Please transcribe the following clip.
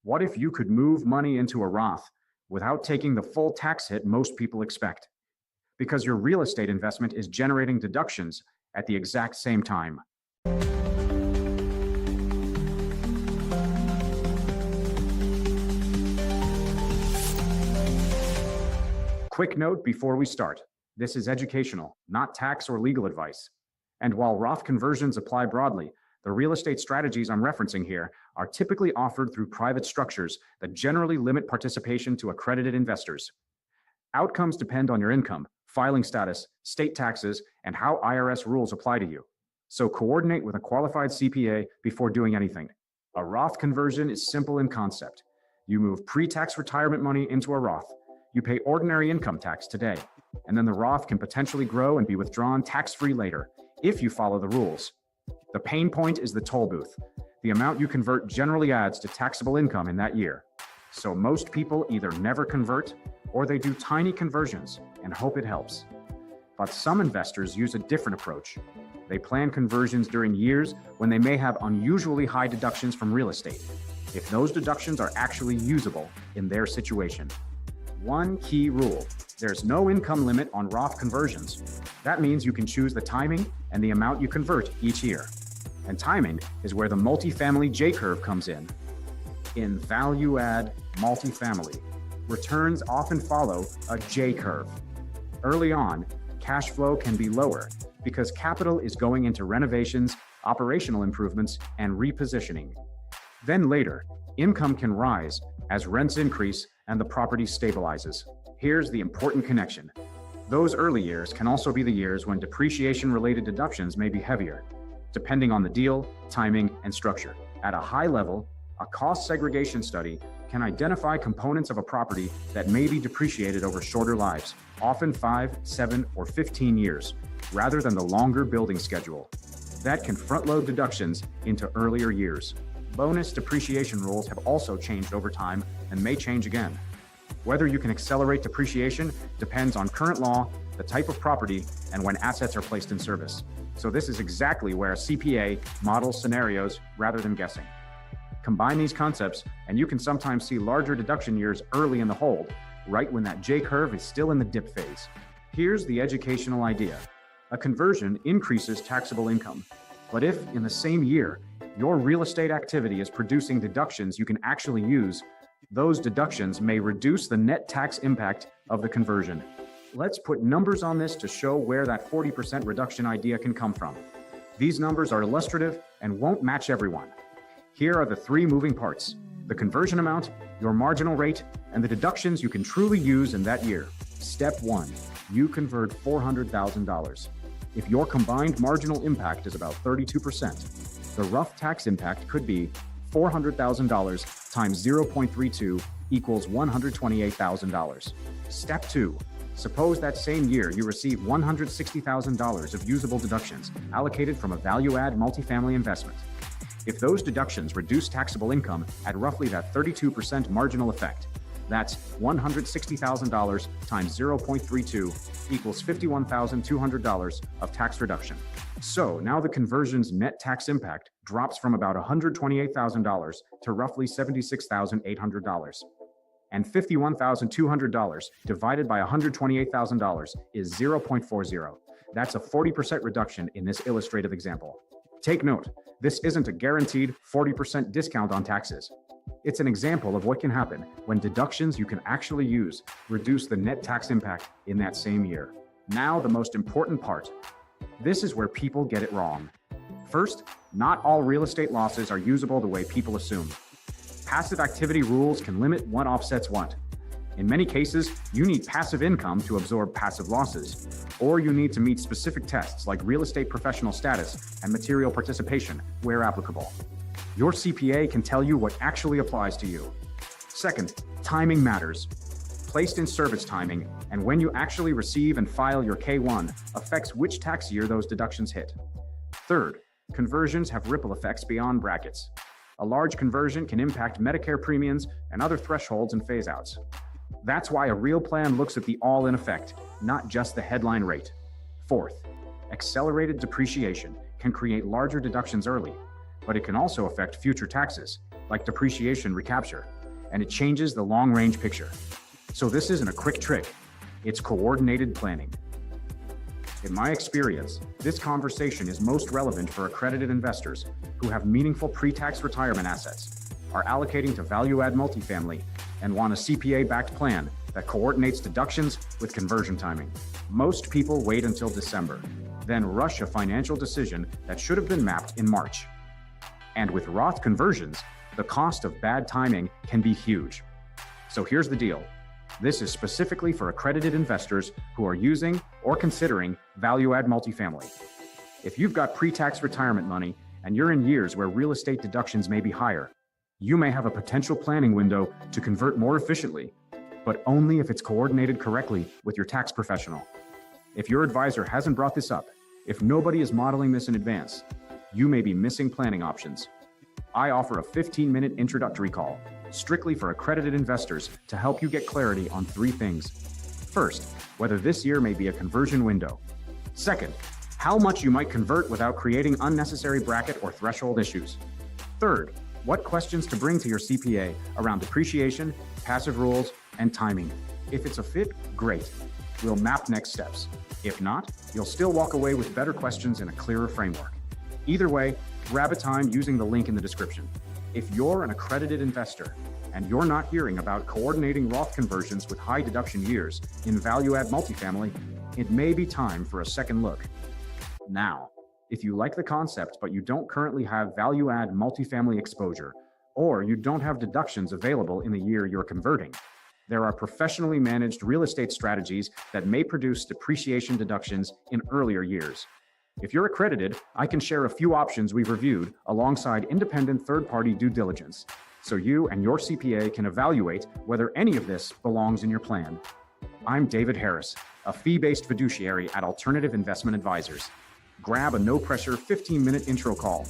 What if you could move money into a Roth without taking the full tax hit most people expect? Because your real estate investment is generating deductions at the exact same time. Quick note before we start. This is educational, not tax or legal advice. And while Roth conversions apply broadly, the real estate strategies I'm referencing here are typically offered through private structures that generally limit participation to accredited investors. Outcomes depend on your income, filing status, state taxes, and how IRS rules apply to you. So coordinate with a qualified CPA before doing anything. A Roth conversion is simple in concept. You move pre-tax retirement money into a Roth. You pay ordinary income tax today, and then the Roth can potentially grow and be withdrawn tax-free later, if you follow the rules. The pain point is the toll booth. The amount you convert generally adds to taxable income in that year. So most people either never convert, or they do tiny conversions and hope it helps. But some investors use a different approach. They plan conversions during years when they may have unusually high deductions from real estate, if those deductions are actually usable in their situation. One key rule: there's no income limit on Roth conversions. That means you can choose the timing and the amount you convert each year. And timing is where the multifamily J-curve comes in. In value-add multifamily, returns often follow a J-curve. Early on, cash flow can be lower because capital is going into renovations, operational improvements, and repositioning. Then later, income can rise as rents increase and the property stabilizes. Here's the important connection. Those early years can also be the years when depreciation-related deductions may be heavier, depending on the deal, timing, and structure. At a high level, a cost segregation study can identify components of a property that may be depreciated over shorter lives, often 5, 7, or 15 years, rather than the longer building schedule. That can front-load deductions into earlier years. Bonus depreciation rules have also changed over time and may change again. Whether you can accelerate depreciation depends on current law, the type of property, and when assets are placed in service. So this is exactly where a CPA models scenarios rather than guessing. Combine these concepts, and you can sometimes see larger deduction years early in the hold, right when that J-curve is still in the dip phase. Here's the educational idea. A conversion increases taxable income. But if, in the same year, your real estate activity is producing deductions you can actually use, those deductions may reduce the net tax impact of the conversion. Let's put numbers on this to show where that 40% reduction idea can come from. These numbers are illustrative and won't match everyone. Here are the three moving parts: the conversion amount, your marginal rate, and the deductions you can truly use in that year. Step 1. You convert $400,000. If your combined marginal impact is about 32%, the rough tax impact could be $400,000 times 0.32 equals $128,000. Step 2. Suppose that same year you receive $160,000 of usable deductions allocated from a value-add multifamily investment. If those deductions reduce taxable income at roughly that 32% marginal effect, that's $160,000 times 0.32 equals $51,200 of tax reduction. So now the conversion's net tax impact drops from about $128,000 to roughly $76,800. And $51,200 divided by $128,000 is 0.40. That's a 40% reduction in this illustrative example. Take note, this isn't a guaranteed 40% discount on taxes. It's an example of what can happen when deductions you can actually use reduce the net tax impact in that same year. Now, the most important part. This is where people get it wrong. First, not all real estate losses are usable the way people assume. Passive activity rules can limit what offsets what. In many cases, you need passive income to absorb passive losses, or you need to meet specific tests like real estate professional status and material participation where applicable. Your CPA can tell you what actually applies to you. Second, timing matters. Placed in service timing and when you actually receive and file your K-1 affects which tax year those deductions hit. Third, conversions have ripple effects beyond brackets. A large conversion can impact Medicare premiums and other thresholds and phase-outs. That's why a real plan looks at the all-in effect, not just the headline rate. Fourth, accelerated depreciation can create larger deductions early, but it can also affect future taxes. like depreciation recapture, and it changes the long-range picture. So this isn't a quick trick, it's coordinated planning. In my experience, this conversation is most relevant for accredited investors who have meaningful pre-tax retirement assets, are allocating to value-add multifamily, and want a CPA-backed plan that coordinates deductions with conversion timing. Most people wait until December, then rush a financial decision that should have been mapped in March. And with Roth conversions, the cost of bad timing can be huge. So here's the deal. This is specifically for accredited investors who are using or considering value-add multifamily. If you've got pre-tax retirement money and you're in years where real estate deductions may be higher, you may have a potential planning window to convert more efficiently, but only if it's coordinated correctly with your tax professional. If your advisor hasn't brought this up, if nobody is modeling this in advance, you may be missing planning options. I offer a 15-minute introductory call, strictly for accredited investors to help you get clarity on 3 things. First, whether this year may be a conversion window. Second, how much you might convert without creating unnecessary bracket or threshold issues. Third, what questions to bring to your CPA around depreciation, passive rules, and timing. If it's a fit, great. We'll map next steps. If not, you'll still walk away with better questions and a clearer framework. Either way, grab a time using the link in the description. If you're an accredited investor and you're not hearing about coordinating Roth conversions with high deduction years in value-add multifamily, it may be time for a second look. Now, if you like the concept but you don't currently have value-add multifamily exposure, or you don't have deductions available in the year you're converting, there are professionally managed real estate strategies that may produce depreciation deductions in earlier years. If you're accredited, I can share a few options we've reviewed alongside independent third-party due diligence, so you and your CPA can evaluate whether any of this belongs in your plan. I'm David Harris, a fee-based fiduciary at Alternative Investment Advisors. Grab a no-pressure 15-minute intro call